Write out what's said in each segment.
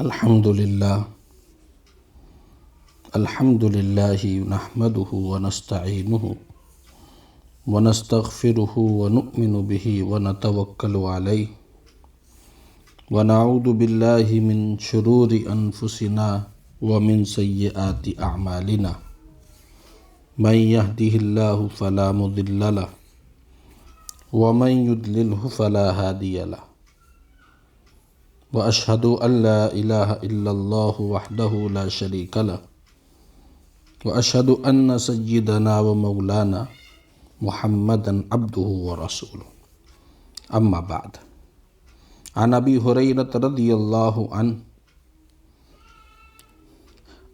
الحمد للہ نحمده ونستعینه ونستغفره ونؤمن به ونتوکل علیہ ونعوذ باللہ من شرور انفسنا ومن سیئات اعمالنا من يهده اللہ فلا مضل له ومن يضلله فلا هادی له وأشهد أن لا إله إلا الله وحده لا شريك له وأشهد أن سيدنا ومولانا محمدا عبده ورسوله أما بعد عن أبي هريرة رضي الله عنه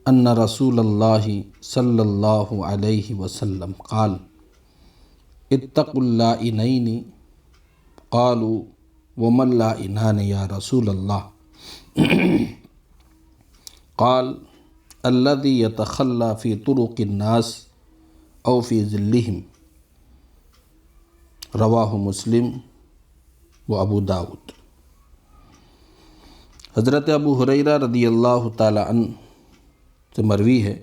أن رسول الله صلى الله عليه وسلم قال اتقوا اللائنين قالوا ومن اللائنان یا رسول اللہ قال الذي يتخلى في طرق الناس او في ظلهم رواہ مسلم و ابو داود۔ حضرت ابو ہریرہ رضی اللہ تعالی عنہ سے مروی ہے،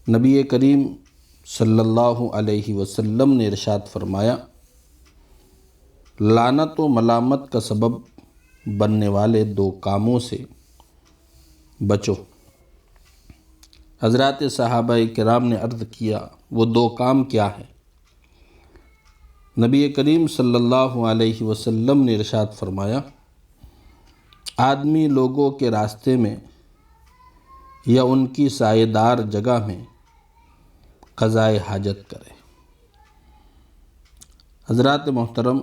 نبی کریم صلی اللہ علیہ وسلم نے ارشاد فرمایا، لعنت و ملامت کا سبب بننے والے دو کاموں سے بچو۔ حضرات صحابہ کرام نے عرض کیا، وہ دو کام کیا ہیں؟ نبی کریم صلی اللہ علیہ وسلم نے ارشاد فرمایا، آدمی لوگوں کے راستے میں یا ان کی سایہ دار جگہ میں قضائے حاجت کرے۔ حضرات محترم،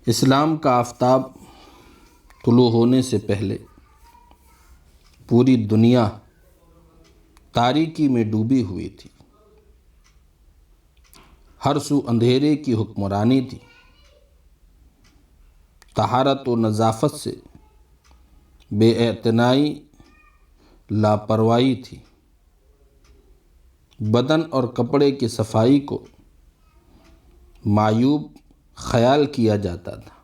اسلام کا آفتاب طلوع ہونے سے پہلے پوری دنیا تاریکی میں ڈوبی ہوئی تھی، ہر سو اندھیرے کی حکمرانی تھی، طہارت و نظافت سے بے اعتنائی لاپرواہی تھی، بدن اور کپڑے کی صفائی کو معیوب خیال کیا جاتا تھا،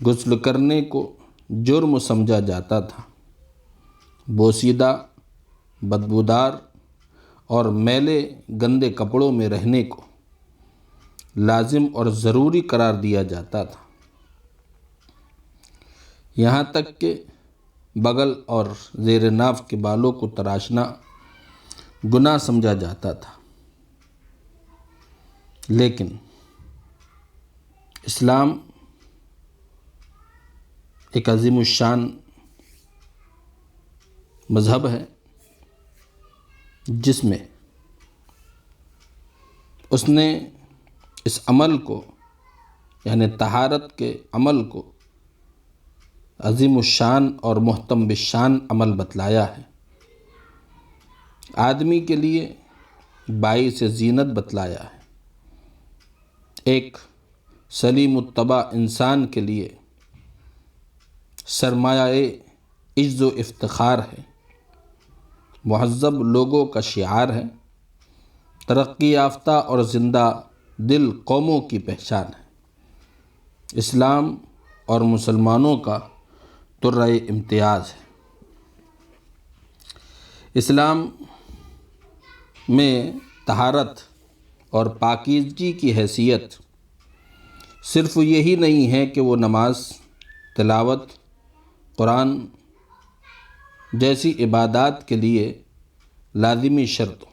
غسل کرنے کو جرم سمجھا جاتا تھا، بوسیدہ، بدبودار اور میلے گندے کپڑوں میں رہنے کو لازم اور ضروری قرار دیا جاتا تھا، یہاں تک کہ بغل اور زیر ناف کے بالوں کو تراشنا گناہ سمجھا جاتا تھا۔ لیکن اسلام ایک عظیم الشان مذہب ہے، جس میں اس نے اس عمل کو، یعنی طہارت کے عمل کو، عظیم الشان اور محتم بالشان عمل بتلایا ہے، آدمی کے لیے باعث زینت بتلایا ہے، ایک سلیم الطبع انسان کے لیے سرمایہ عز و افتخار ہے، مہذب لوگوں کا شعار ہے، ترقی یافتہ اور زندہ دل قوموں کی پہچان ہے، اسلام اور مسلمانوں کا طرۂ امتیاز ہے۔ اسلام میں طہارت اور پاکیزگی کی حیثیت صرف یہی نہیں ہے کہ وہ نماز، تلاوت، قرآن جیسی عبادات کے لیے لازمی شرط ہو،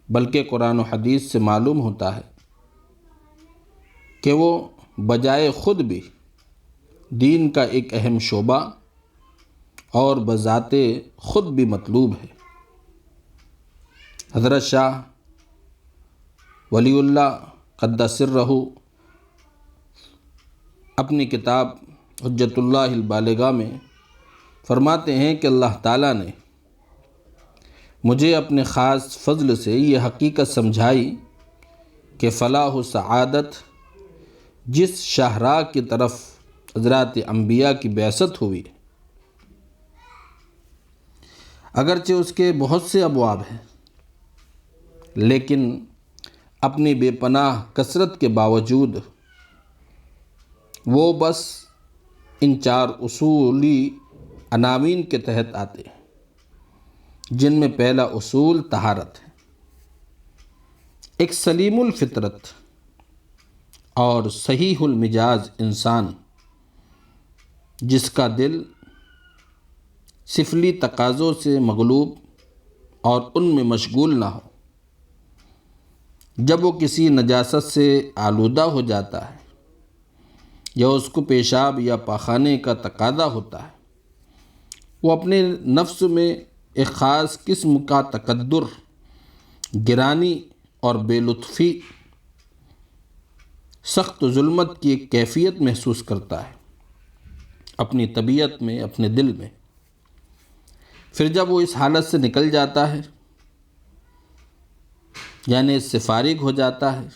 بلکہ قرآن و حدیث سے معلوم ہوتا ہے کہ وہ بجائے خود بھی دین کا ایک اہم شعبہ اور بذات خود بھی مطلوب ہے۔ حضرت شاہ ولی اللہ قدس سرہ اپنی کتاب حجت اللہ البالغہ میں فرماتے ہیں کہ اللہ تعالیٰ نے مجھے اپنے خاص فضل سے یہ حقیقت سمجھائی کہ فلاح و سعادت جس شاہراہ کی طرف حضرات انبیاء کی بعثت ہوئی، اگرچہ اس کے بہت سے ابواب ہیں، لیکن اپنی بے پناہ کثرت کے باوجود وہ بس ان 4 اصولی عناوین کے تحت آتے ہیں، جن میں پہلا اصول طہارت ہے۔ ایک سلیم الفطرت اور صحیح المزاج انسان جس کا دل سفلی تقاضوں سے مغلوب اور ان میں مشغول نہ ہو، جب وہ کسی نجاست سے آلودہ ہو جاتا ہے یا اس کو پیشاب یا پاخانے کا تقاضا ہوتا ہے، وہ اپنے نفس میں ایک خاص قسم کا تکدر، گرانی اور بے لطفی، سخت ظلمت کی ایک کیفیت محسوس کرتا ہے اپنی طبیعت میں، اپنے دل میں۔ پھر جب وہ اس حالت سے نکل جاتا ہے، یعنی اس سے فارغ ہو جاتا ہے،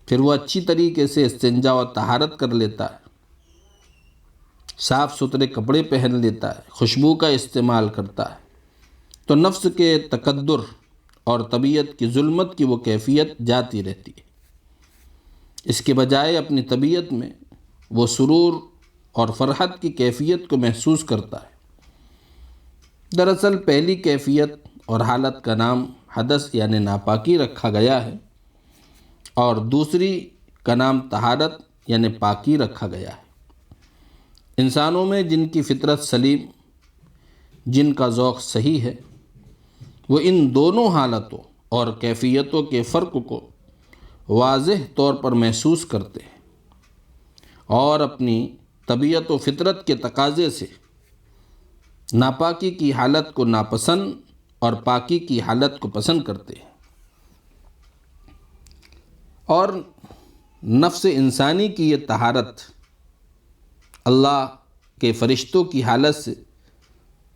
پھر وہ اچھی طریقے سے استنجا و طہارت کر لیتا ہے، صاف ستھرے کپڑے پہن لیتا ہے، خوشبو کا استعمال کرتا ہے، تو نفس کے تکدر اور طبیعت کی ظلمت کی وہ کیفیت جاتی رہتی ہے۔ اس کے بجائے اپنی طبیعت میں وہ سرور اور فرحت کی کیفیت کو محسوس کرتا ہے۔ دراصل پہلی کیفیت اور حالت کا نام حدث یعنی ناپاکی رکھا گیا ہے، اور دوسری کا نام طہارت یعنی پاکی رکھا گیا ہے۔ انسانوں میں جن کی فطرت سلیم، جن کا ذوق صحیح ہے، وہ ان دونوں حالتوں اور کیفیتوں کے فرق کو واضح طور پر محسوس کرتے ہیں اور اپنی طبیعت و فطرت کے تقاضے سے ناپاکی کی حالت کو ناپسند اور پاکی کی حالت کو پسند کرتے ہیں۔ اور نفس انسانی کی یہ طہارت اللہ کے فرشتوں کی حالت سے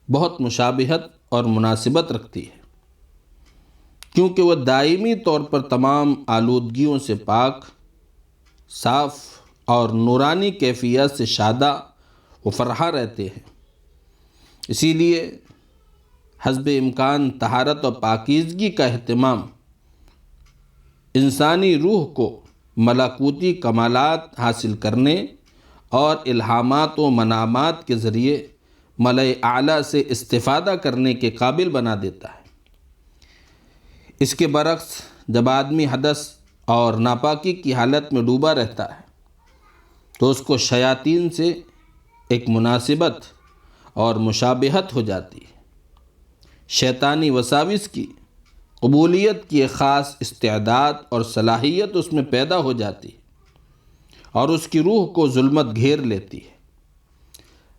بہت مشابہت اور مناسبت رکھتی ہے، کیونکہ وہ دائمی طور پر تمام آلودگیوں سے پاک، صاف اور نورانی کیفیت سے شادہ و فرحہ رہتے ہیں۔ اسی لیے حسب امکان طہارت و پاکیزگی کا اہتمام انسانی روح کو ملکوتی کمالات حاصل کرنے اور الہامات و منامات کے ذریعے ملأ اعلیٰ سے استفادہ کرنے کے قابل بنا دیتا ہے۔ اس کے برعکس جب آدمی حدث اور ناپاکی کی حالت میں ڈوبا رہتا ہے تو اس کو شیاطین سے ایک مناسبت اور مشابہت ہو جاتی ہے۔ شیطانی وساوس کی قبولیت کی ایک خاص استعداد اور صلاحیت اس میں پیدا ہو جاتی ہے اور اس کی روح کو ظلمت گھیر لیتی ہے۔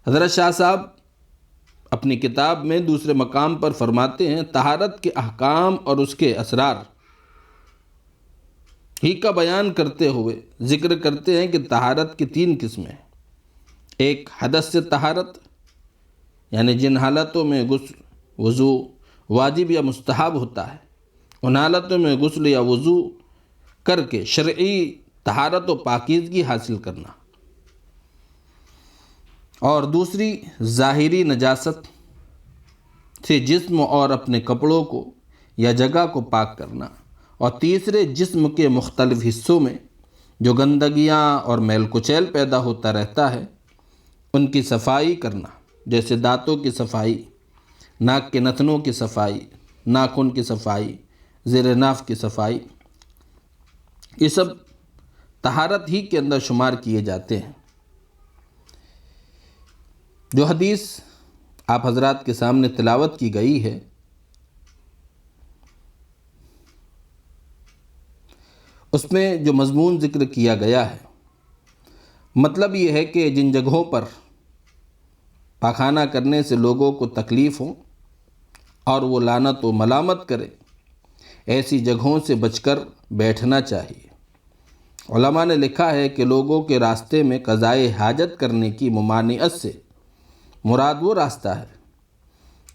حضرت شاہ صاحب اپنی کتاب میں دوسرے مقام پر فرماتے ہیں، طہارت کے احکام اور اس کے اسرار ہی کا بیان کرتے ہوئے ذکر کرتے ہیں کہ طہارت کی 3 قسمیں ہیں۔ ایک حدث سے طہارت، یعنی جن حالتوں میں غسل، وضو واجب یا مستحب ہوتا ہے، ان حالتوں میں غسل یا وضو کر کے شرعی طہارت و پاکیزگی حاصل کرنا۔ اور دوسری ظاہری نجاست سے جسم اور اپنے کپڑوں کو یا جگہ کو پاک کرنا، اور تیسرے جسم کے مختلف حصوں میں جو گندگیاں اور میل کچیل پیدا ہوتا رہتا ہے ان کی صفائی کرنا، جیسے دانتوں کی صفائی، ناک کے نتنوں کی صفائی، ناخن کی صفائی، زیر ناف کی صفائی، یہ سب طہارت ہی کے اندر شمار کیے جاتے ہیں۔ جو حدیث آپ حضرات کے سامنے تلاوت کی گئی ہے، اس میں جو مضمون ذکر کیا گیا ہے، مطلب یہ ہے کہ جن جگہوں پر پاخانہ کرنے سے لوگوں کو تکلیف ہو اور وہ لعنت و ملامت کرے، ایسی جگہوں سے بچ کر بیٹھنا چاہیے۔ علماء نے لکھا ہے کہ لوگوں کے راستے میں قضائے حاجت کرنے کی ممانعت سے مراد وہ راستہ ہے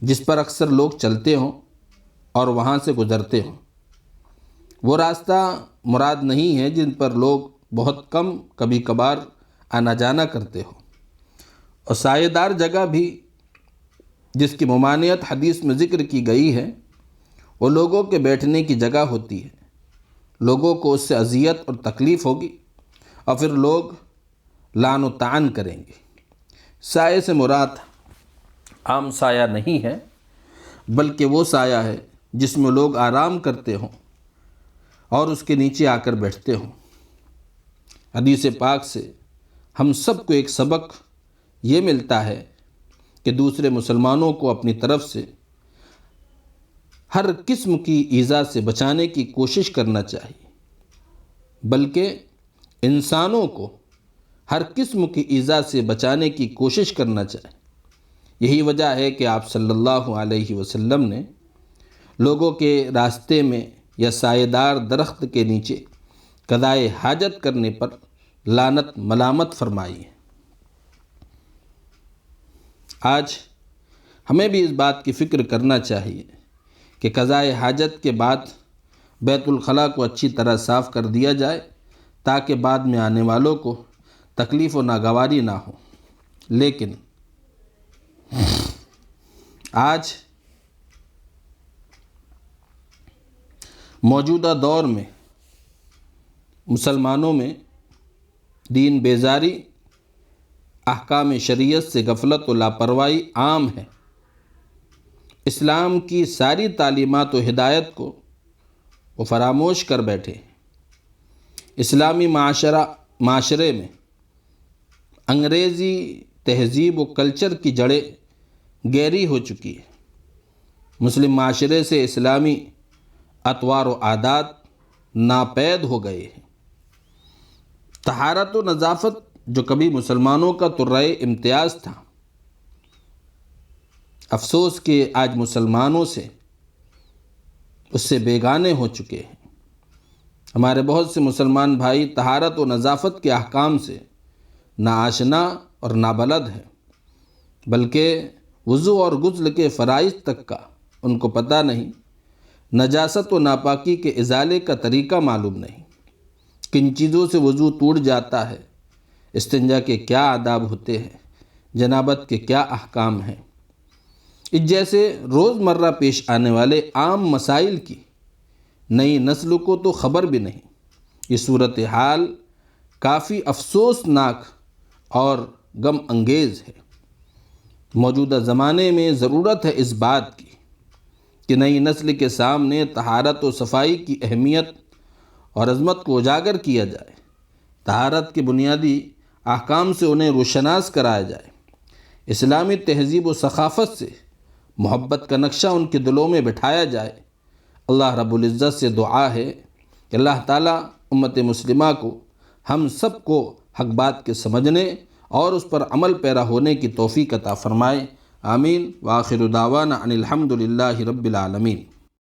جس پر اکثر لوگ چلتے ہوں اور وہاں سے گزرتے ہوں۔ وہ راستہ مراد نہیں ہے جن پر لوگ بہت کم کبھی کبھار آنا جانا کرتے ہو، اور سایہ دار جگہ بھی جس کی ممانعت حدیث میں ذکر کی گئی ہے وہ لوگوں کے بیٹھنے کی جگہ ہوتی ہے۔ لوگوں کو اس سے اذیت اور تکلیف ہوگی، اور پھر لوگ لعن و طعن کریں گے۔ سائے سے مراد عام سایہ نہیں ہے، بلکہ وہ سایہ ہے جس میں لوگ آرام کرتے ہوں اور اس کے نیچے آ کر بیٹھتے ہوں۔ حدیث پاک سے ہم سب کو ایک سبق یہ ملتا ہے کہ دوسرے مسلمانوں کو اپنی طرف سے ہر قسم کی ایذا سے بچانے کی کوشش کرنا چاہیے، بلکہ انسانوں کو ہر قسم کی ایذا سے بچانے کی کوشش کرنا چاہیے۔ یہی وجہ ہے کہ آپ صلی اللہ علیہ وسلم نے لوگوں کے راستے میں یا سایہ دار درخت کے نیچے قضائے حاجت کرنے پر لعنت ملامت فرمائی ہے۔ آج ہمیں بھی اس بات کی فکر کرنا چاہیے کہ قضائے حاجت کے بعد بیت الخلاء کو اچھی طرح صاف کر دیا جائے تاکہ بعد میں آنے والوں کو تکلیف و ناگواری نہ ہو۔ لیکن آج موجودہ دور میں مسلمانوں میں دین بیزاری، احکام شریعت سے غفلت و لاپرواہی عام ہے۔ اسلام کی ساری تعلیمات و ہدایت کو وہ فراموش کر بیٹھے۔ اسلامی معاشرے میں انگریزی تہذیب و کلچر کی جڑیں گہری ہو چکی ہے۔ مسلم معاشرے سے اسلامی اطوار و عادات ناپید ہو گئے ہیں۔ طہارت و نظافت جو کبھی مسلمانوں کا طرۂ امتیاز تھا، افسوس کہ آج مسلمانوں سے اس سے بیگانے ہو چکے ہیں۔ ہمارے بہت سے مسلمان بھائی طہارت و نظافت کے احکام سے نہ آشنا اور نہ بلد ہیں، بلکہ وضو اور غسل کے فرائض تک کا ان کو پتہ نہیں، نجاست و ناپاکی کے ازالے کا طریقہ معلوم نہیں، کن چیزوں سے وضو ٹوٹ جاتا ہے، استنجا کے کیا آداب ہوتے ہیں، جنابت کے کیا احکام ہیں۔ اس جیسے روزمرہ پیش آنے والے عام مسائل کی نئی نسل کو تو خبر بھی نہیں۔ یہ صورتحال کافی افسوسناک اور غم انگیز ہے۔ موجودہ زمانے میں ضرورت ہے اس بات کی کہ نئی نسل کے سامنے طہارت و صفائی کی اہمیت اور عظمت کو اجاگر کیا جائے، طہارت کے بنیادی احکام سے انہیں روشناس کرایا جائے، اسلامی تہذیب و ثقافت سے محبت کا نقشہ ان کے دلوں میں بٹھایا جائے۔ اللہ رب العزت سے دعا ہے کہ اللہ تعالیٰ امت مسلمہ کو، ہم سب کو حق بات کے سمجھنے اور اس پر عمل پیرا ہونے کی توفیق عطا فرمائے۔ آمین۔ وآخر دعوانا ان الحمد للہ رب العالمین۔